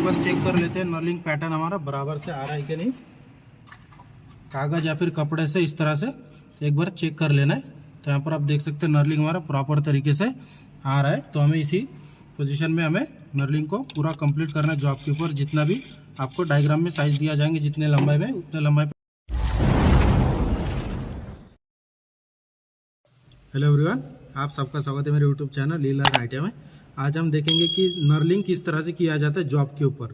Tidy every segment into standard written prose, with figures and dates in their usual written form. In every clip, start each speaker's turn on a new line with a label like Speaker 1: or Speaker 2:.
Speaker 1: एक बार चेक कर लेते हैं नर्लिंग पैटर्न हमारा बराबर से आ रहा है कि नहीं। कागज़ या फिर कपड़े से इस तरह से एक बार चेक कर लेना है। तो यहाँ पर आप देख सकते हैं नर्लिंग हमारा प्रॉपर तरीके से आ रहा है। तो हमें इसी पोजीशन में हमें नर्लिंग को पूरा कंप्लीट करना है। जॉब के ऊपर जितना भी आपको डायग्राम में साइज दिया जाएंगे, जितने लंबाई में उतने लंबाई। हेलो एवरीवन, आप सबका स्वागत है मेरे यूट्यूब चैनल लीलर्न आइडिया में। आज हम देखेंगे कि नर्लिंग किस तरह से किया जाता है जॉब के ऊपर।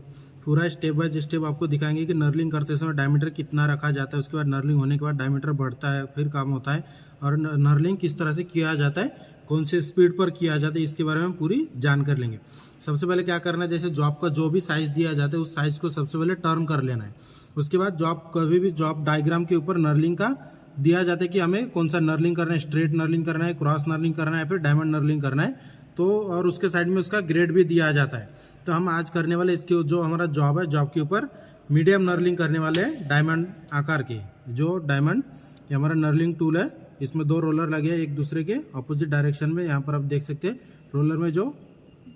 Speaker 1: पूरा स्टेप बाय स्टेप आपको दिखाएंगे कि नर्लिंग करते समय डायमीटर कितना रखा जाता है, उसके बाद नर्लिंग होने के बाद डायमीटर बढ़ता है, फिर काम होता है, और नर्लिंग किस तरह से किया जाता है, कौन से स्पीड पर किया जाता है, इसके बारे में हम पूरी जानकारी लेंगे। सबसे पहले क्या करना है, जैसे जॉब का जो भी साइज़ दिया जाता है उस साइज़ को सबसे पहले टर्न कर लेना है। उसके बाद जॉब कभी भी जॉब डायग्राम के ऊपर नर्लिंग का दिया जाता है कि हमें कौन सा नर्लिंग करना है, स्ट्रेट नर्लिंग करना है, क्रॉस नर्लिंग करना है, फिर डायमंड नर्लिंग करना है। तो और उसके साइड में उसका ग्रेड भी दिया जाता है। तो हम आज करने वाले इसके जो हमारा जॉब है, जॉब के ऊपर मीडियम नर्लिंग करने वाले हैं डायमंड आकार के। जो डायमंड ये हमारा नर्लिंग टूल है, इसमें दो रोलर लगे हैं एक दूसरे के अपोजिट डायरेक्शन में। यहाँ पर आप देख सकते हैं रोलर में जो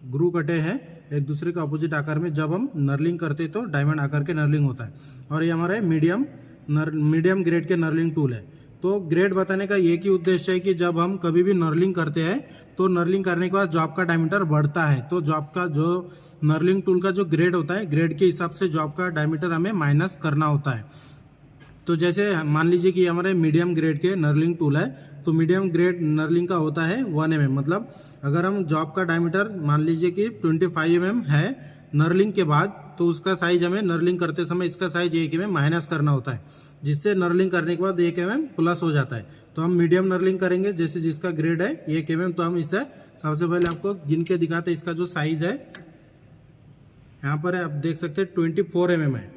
Speaker 1: ग्रू कटे हैं एक दूसरे के अपोजिट आकार में। जब हम नर्लिंग करते तो डायमंड आकार के नर्लिंग होता है। और ये हमारा मीडियम ग्रेड के नर्लिंग टूल है। तो ग्रेड बताने का एक ही उद्देश्य है कि जब हम कभी भी नर्लिंग करते हैं तो नर्लिंग करने के बाद जॉब का डायमीटर बढ़ता है, तो जॉब का जो नर्लिंग टूल का जो ग्रेड होता है, ग्रेड के हिसाब से जॉब का डायमीटर हमें माइनस करना होता है। तो जैसे मान लीजिए कि हमारे मीडियम ग्रेड के नर्लिंग टूल है, तो मीडियम ग्रेड नर्लिंग का होता है 1 mm। मतलब अगर हम जॉब का डायमीटर मान लीजिए कि 25 mm है नर्लिंग के बाद, तो उसका साइज हमें नर्लिंग करते समय इसका साइज 1 mm माइनस करना होता है, जिससे नर्लिंग करने के बाद 1 mm प्लस हो जाता है। तो हम मीडियम नर्लिंग करेंगे, जैसे जिसका ग्रेड है 1 mm। तो हम इसे सबसे पहले आपको गिन के दिखाते हैं। इसका जो साइज है यहाँ पर है, आप देख सकते हैं 24 mm है,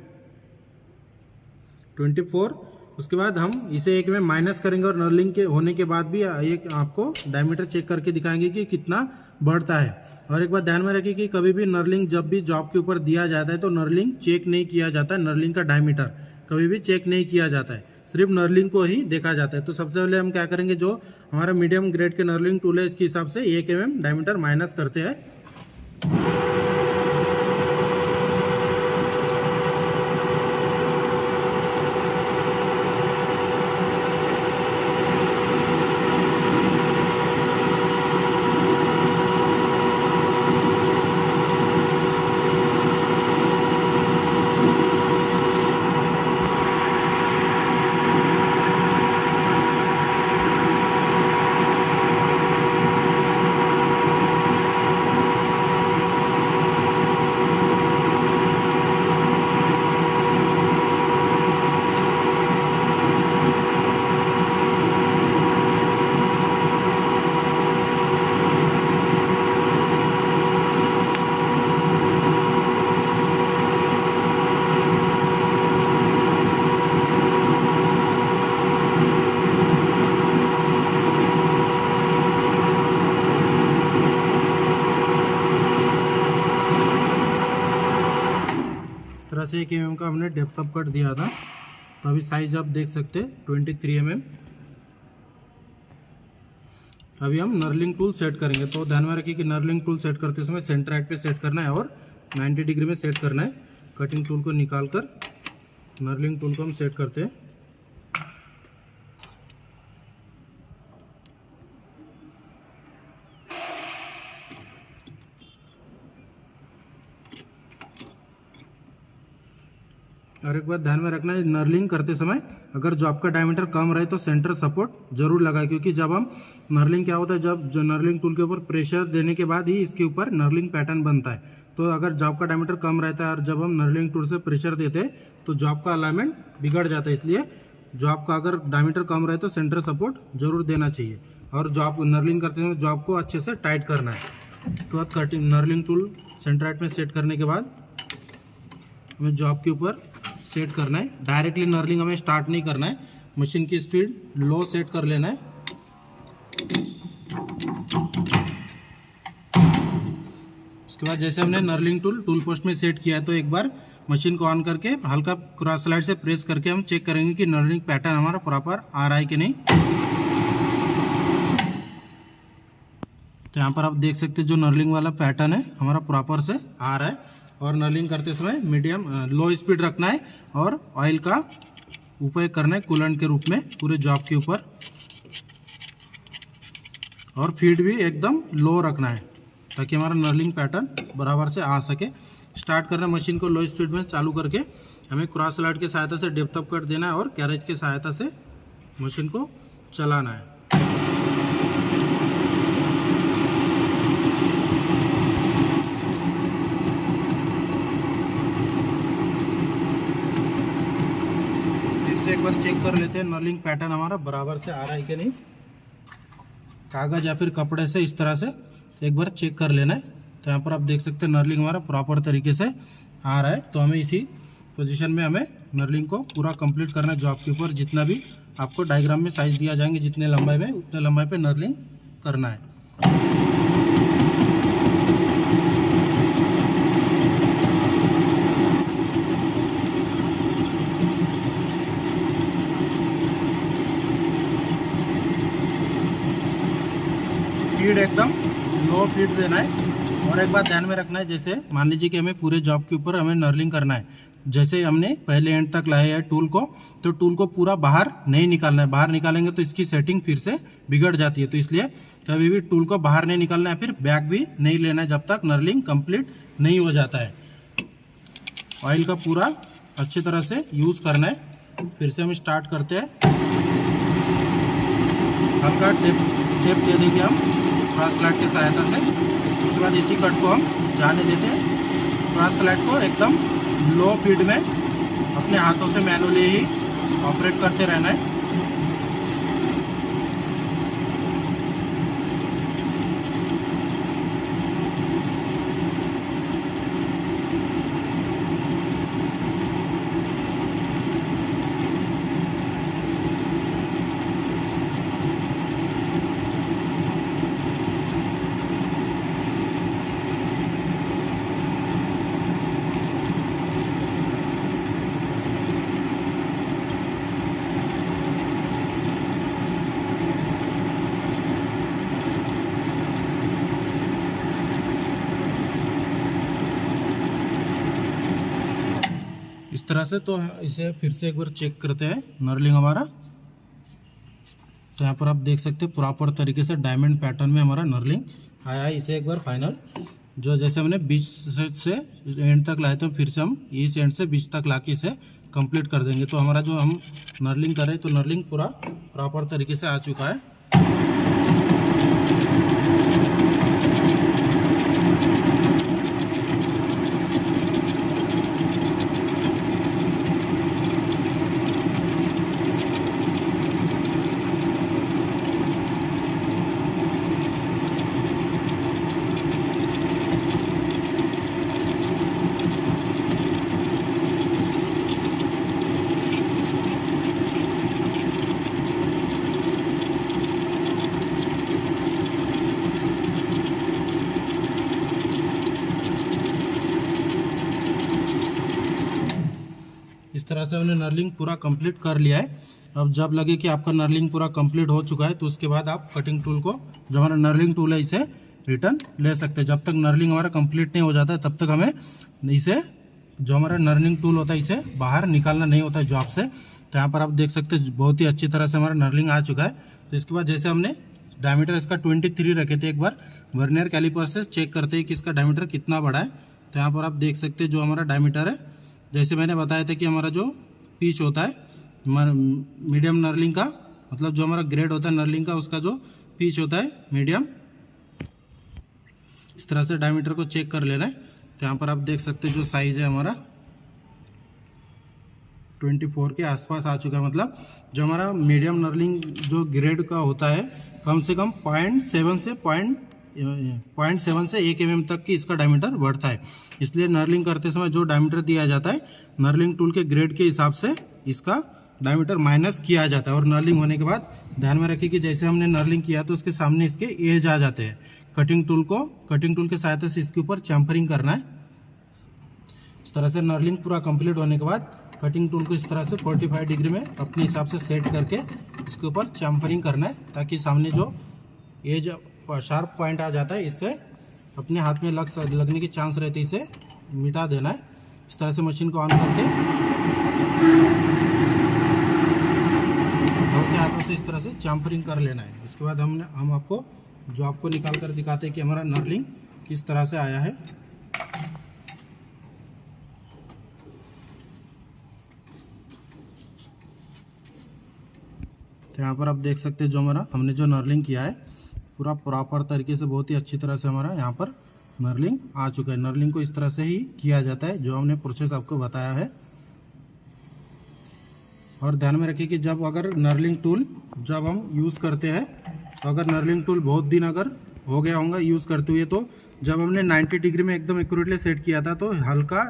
Speaker 1: 24। उसके बाद हम इसे 1 mm माइनस करेंगे और नर्लिंग के होने के बाद भी एक आपको डायमीटर चेक करके दिखाएंगे कि कितना बढ़ता है। और एक बात ध्यान में रखिए कि कभी भी नर्लिंग जब भी जॉब के ऊपर दिया जाता है तो नर्लिंग चेक नहीं किया जाता है। नर्लिंग का डायमीटर कभी भी चेक नहीं किया जाता है, सिर्फ नर्लिंग को ही देखा जाता है। तो सबसे पहले हम क्या करेंगे, जो हमारा मीडियम ग्रेड के नर्लिंग टूल है इसके हिसाब से 1 mm डायमीटर माइनस करते हैं। तरह से 1 mm का हमने डेप्थ ऑफ कट दिया था। तो अभी साइज आप देख सकते हैं 23 mm। अभी हम नर्लिंग टूल सेट करेंगे। तो ध्यान में रखिए कि नर्लिंग टूल सेट करते समय सेंटर राइट पे सेट करना है और 90 डिग्री में सेट करना है। कटिंग टूल को निकाल कर नर्लिंग टूल को हम सेट करते हैं। और एक बात ध्यान में रखना है, नर्लिंग करते समय अगर जॉब का डायमीटर कम रहे तो सेंटर सपोर्ट जरूर लगाए, क्योंकि जब हम नर्लिंग क्या होता है, जब जो नर्लिंग टूल के ऊपर प्रेशर देने के बाद ही इसके ऊपर नर्लिंग पैटर्न बनता है। तो अगर जॉब का डायमीटर कम रहता है और जब हम नर्लिंग टूल से प्रेशर देते हैं तो जॉब का अलाइनमेंट बिगड़ जाता है। इसलिए जॉब का अगर डायमीटर कम रहे तो सेंटर सपोर्ट जरूर देना चाहिए। और जॉब नर्लिंग करते समय जॉब को अच्छे से टाइट करना है। इसके बाद cutting knurling tool centre right में सेट करने के बाद हमें जॉब के ऊपर सेट करना है। डायरेक्टली नर्लिंग हमें स्टार्ट नहीं करना है, मशीन की स्पीड लो सेट कर लेना है। उसके बाद जैसे हमने नर्लिंग टूल पोस्ट में सेट किया है, तो एक बार मशीन को ऑन करके हल्का क्रॉस स्लाइड से प्रेस करके हम चेक करेंगे कि नर्लिंग पैटर्न हमारा प्रॉपर आ रहा है कि नहीं। तो यहाँ पर आप देख सकते हैं जो नर्लिंग वाला पैटर्न है हमारा प्रॉपर से आ रहा है। और नर्लिंग करते समय मीडियम लो स्पीड रखना है और ऑयल का उपयोग करना है कूलेंट के रूप में पूरे जॉब के ऊपर, और फीड भी एकदम लो रखना है ताकि हमारा नर्लिंग पैटर्न बराबर से आ सके। स्टार्ट करना मशीन को लो स्पीड में चालू करके हमें क्रॉस स्लाइड की सहायता से डेप्थ अप कर देना है और कैरेज की सहायता से मशीन को चलाना है। फिर से एक बार चेक कर लेते हैं नर्लिंग पैटर्न हमारा बराबर से आ रहा है कि नहीं। कागज़ या फिर कपड़े से इस तरह से एक बार चेक कर लेना है। तो यहाँ पर आप देख सकते हैं नर्लिंग हमारा प्रॉपर तरीके से आ रहा है। तो हमें इसी पोजीशन में हमें नर्लिंग को पूरा कंप्लीट करना है जॉब के ऊपर। जितना भी आपको डायग्राम में साइज दिया जाएंगे जितने लंबाई में उतने लंबाई पे नर्लिंग करना है। फीड एकदम लो फीड देना है। और एक बात ध्यान में रखना है, जैसे मान लीजिए कि हमें पूरे जॉब के ऊपर हमें नर्लिंग करना है, जैसे हमने पहले एंड तक लाया है टूल को, तो टूल को पूरा बाहर नहीं निकालना है। बाहर निकालेंगे तो इसकी सेटिंग फिर से बिगड़ जाती है। तो इसलिए कभी भी टूल को बाहर नहीं निकालना है, फिर बैक भी नहीं लेना है जब तक नर्लिंग कंप्लीट नहीं हो जाता है। ऑयल का पूरा अच्छी तरह से यूज़ करना है। फिर से हम स्टार्ट करते हैं। हल्का टेप दे देंगे हम क्रॉस स्लाइड की सहायता से। इसके बाद इसी कट को हम जाने देते हैं। क्रॉस स्लाइड को एकदम लो फीड में अपने हाथों से मैनुअली ही ऑपरेट करते रहना है। इस तरह से। तो इसे फिर से एक बार चेक करते हैं नर्लिंग हमारा। तो यहाँ पर आप देख सकते हैं प्रॉपर तरीके से डायमंड पैटर्न में हमारा नर्लिंग आया है। इसे एक बार फाइनल जो जैसे हमने बीच से एंड तक लाए तो फिर से हम इस एंड से बीच तक ला के इसे कंप्लीट कर देंगे। तो हमारा जो हम नर्लिंग कर रहे हैं तो नर्लिंग पूरा प्रॉपर तरीके से आ चुका है। इस तरह से हमने नर्लिंग पूरा कंप्लीट कर लिया है। अब जब लगे कि आपका नर्लिंग पूरा कंप्लीट हो चुका है तो उसके बाद आप कटिंग टूल को, जो हमारा नर्लिंग टूल है, इसे रिटर्न ले सकते हैं। जब तक नर्लिंग हमारा कंप्लीट नहीं हो जाता है तब तक हमें इसे, जो हमारा नर्लिंग टूल होता है, इसे बाहर निकालना नहीं होता है जॉब से। तो यहाँ पर आप देख सकते हैं बहुत ही अच्छी तरह से हमारा नर्लिंग आ चुका है। तो इसके बाद जैसे हमने डायमीटर इसका 23 रखे थे, एक बार वर्नियर कैलिपर से चेक करते हैं कि इसका डायमीटर कितना बड़ा है। तो यहाँ पर आप देख सकते हैं जो हमारा डायमीटर है, जैसे मैंने बताया था कि हमारा जो पिच होता है मीडियम नर्लिंग का, मतलब जो हमारा ग्रेड होता है नर्लिंग का, उसका जो पिच होता है मीडियम, इस तरह से डायमीटर को चेक कर लेना है। तो यहाँ पर आप देख सकते हैं जो साइज़ है हमारा 24 के आसपास आ चुका है। मतलब जो हमारा मीडियम नर्लिंग जो ग्रेड का होता है कम से कम 0.7 से 1 mm तक की इसका डायमीटर बढ़ता है। इसलिए नर्लिंग करते समय जो डायमीटर दिया जाता है नर्लिंग टूल के ग्रेड के हिसाब से इसका डायमीटर माइनस किया जाता है। और नर्लिंग होने के बाद ध्यान में रखिए कि जैसे हमने नर्लिंग किया तो उसके सामने इसके एज आ जाते हैं। कटिंग टूल के सहायता से इसके ऊपर चैम्फरिंग करना है। इस तरह से नर्लिंग पूरा कंप्लीट होने के बाद कटिंग टूल को इस तरह से 45 डिग्री में अपने हिसाब से सेट करके इसके ऊपर चैम्फरिंग करना है, ताकि सामने जो एज शार्प पॉइंट आ जाता है इससे अपने हाथ में लगने की चांस रहती है, इसे मिटा देना है। इस तरह से मशीन को ऑन करके हल्के हाथों से इस तरह से चैम्फरिंग कर लेना है। इसके बाद हम आपको जॉब को निकाल कर दिखाते हैं कि हमारा नर्लिंग किस तरह से आया है। तो यहाँ पर आप देख सकते हैं जो हमने जो नर्लिंग किया है पूरा प्रॉपर तरीके से, बहुत ही अच्छी तरह से हमारा यहाँ पर नर्लिंग आ चुका है। नर्लिंग को इस तरह से ही किया जाता है जो हमने प्रोसेस आपको बताया है। और ध्यान में रखिए कि जब अगर नर्लिंग टूल जब हम यूज़ करते हैं तो अगर नर्लिंग टूल बहुत दिन अगर हो गया होगा यूज़ करते हुए, तो जब हमने 90 डिग्री में एकदम एक्यूरेटली सेट किया था तो हल्का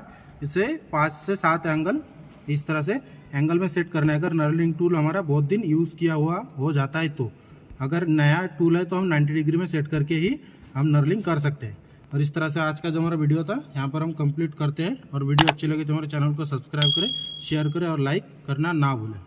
Speaker 1: इसे 5 से 7 एंगल इस तरह से एंगल में सेट करना है। अगर नर्लिंग टूल हमारा बहुत दिन यूज़ किया हुआ हो जाता है तो, अगर नया टूल है तो हम 90 डिग्री में सेट करके ही हम नर्लिंग कर सकते हैं। और इस तरह से आज का जो हमारा वीडियो था यहाँ पर हम कंप्लीट करते हैं। और वीडियो अच्छी लगे तो हमारे चैनल को सब्सक्राइब करें, शेयर करें और लाइक करना ना भूलें।